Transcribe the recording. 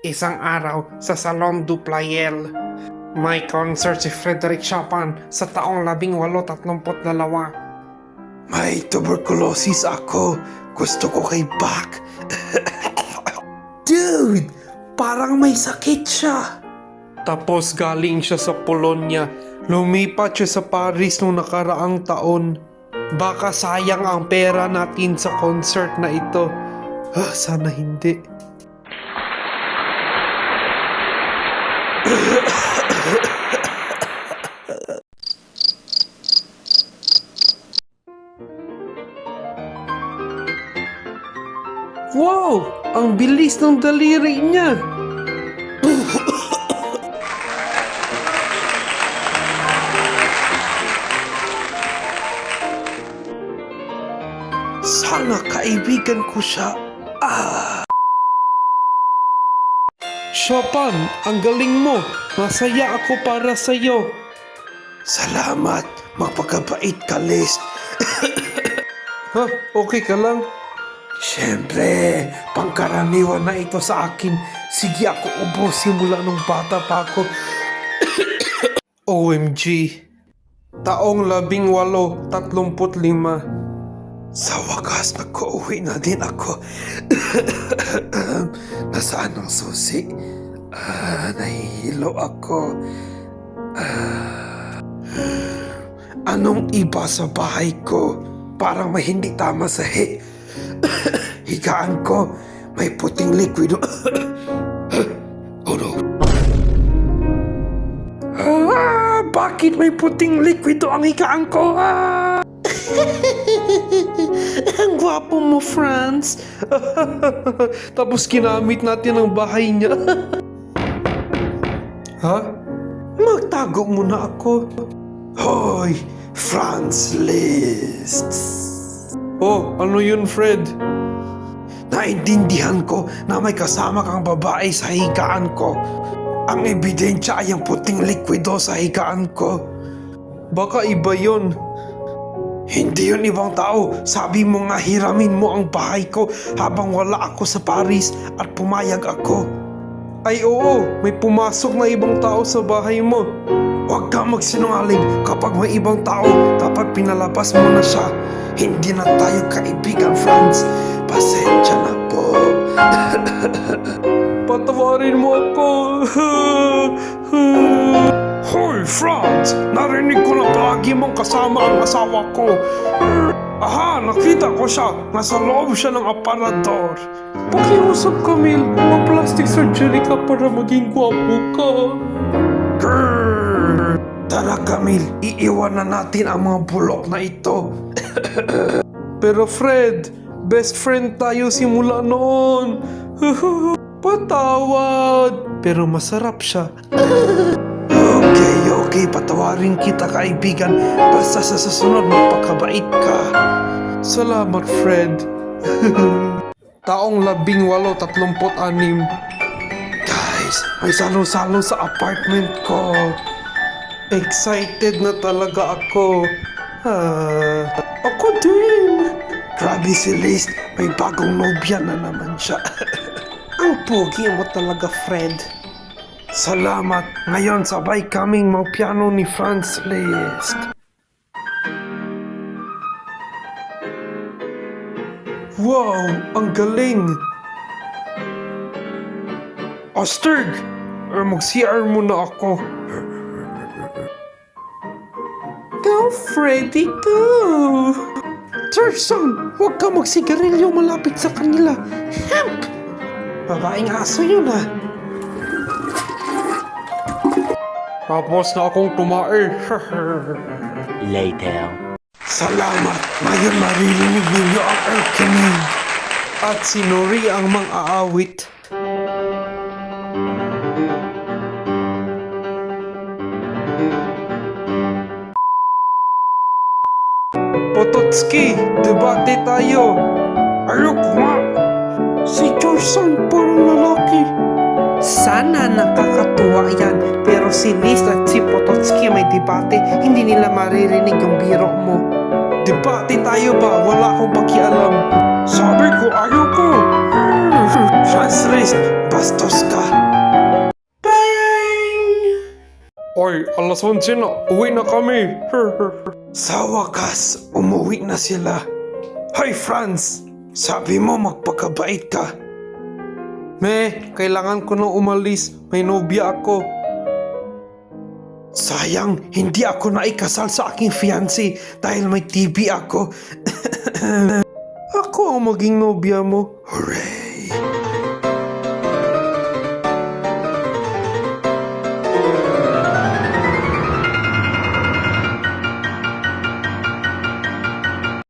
Isang araw sa Salon du Pleyel, may concert si Frédéric Chopin sa taong 1832. May tuberculosis ako. Gusto ko kay Bach. Dude, parang may sakit siya. Tapos galing siya sa Polonia. Lumipat siya sa Paris noong nakaraang taon. Baka sayang ang pera natin sa concert na ito. Sana hindi. Wow! Ang bilis ng daliri niya! Sana kaibigan ko siya. Chopin, ang galing mo! Masaya ako para sa'yo. Salamat. Magpakabait ka, Liszt. Okay ka lang? Siyempre, pangkaraniwan na ito sa akin. Sige ako ubo simula nung bata pa ako. OMG. Taong 1835. Sa wakas, nagko-uwi na din ako. Nasaan ang susi? Nahihilo ako. Anong iba sa bahay ko? Parang may hindi tama sa higaan ko. May puting likwido. Oh no. Bakit may puting likwido ang higaan ko? Ang gwapo mo, Franz. Tapos ginamit natin ang bahay niya. Magtago muna ako. Hoy, Franz Liszt. Oh, ano yun, Fred? Naintindihan ko na may kasama kang babae sa higaan ko. Ang ebidensya ay ang puting likwido sa higaan ko. Baka iba yun. Hindi yun ibang tao. Sabi mo nga hiramin mo ang bahay ko habang wala ako sa Paris at pumayag ako. Ay oo, may pumasok na ibang tao sa bahay mo. Huwag kang magsinungaling. Kapag may ibang tao, dapat pinalabas mo na siya. Hindi na tayo kaibigan, Franz. Pasensya na po. Patawarin mo ako. Hoy, Franz! Narinig ko na palagi mong kasama ang asawa ko. Aha, nakita ko siya. Nasa loob siya ng aparador. Pakiusap, Camille. Mag-plastic surgery ka para maging gwapo ka. Grrr! Tara, Camille. Iiwan na natin ang mga bulok na ito. Pero Fred, best friend tayo simula noon. Patawad. Pero masarap siya. Okay, patawarin kita, kaibigan. Basta sa susunod, magpakabait ka. Salamat, Fred. Taong 1836. Guys, may salo-salo sa apartment ko. Excited na talaga ako. Ako din. Grabe si Liszt, may bagong nobya na naman siya. Ang pogi mo talaga, Fred. Salamat. Ngayon, sabay kaming magpiano ni Franz Liszt. Wow, ang galing. Osterg, mag-CR muna ako. Go, Freddy, go! Gerson, huwag ka magsigarilyo malapit sa kanila. Hemp! Babaeng aso yun Tapos na akong tumae. Later. Salamat. Ngayon maririnig ninyo ang erkinig. At sinuri ang mang-aawit. Potocki, debate tayo. Ayoko nga. Si Gerson parang lalaki. Sana nakakatuwa yan, pero si Liszt at si Potocki may debate, hindi nila maririnig yung biro mo. Debate tayo ba? Wala akong pakialam. Sabi ko ayoko. Riz, bastos ka. Oy, alas 11 na. Uwi na kami. Sa wakas, umuwi na sila. Hoy Franz, sabi mo magpakabait ka. Me, kailangan ko nang umalis. May nobya ako. Sayang, hindi ako naikasal sa aking fiancé dahil may TB ako. Ako ang maging nobya mo. Hooray!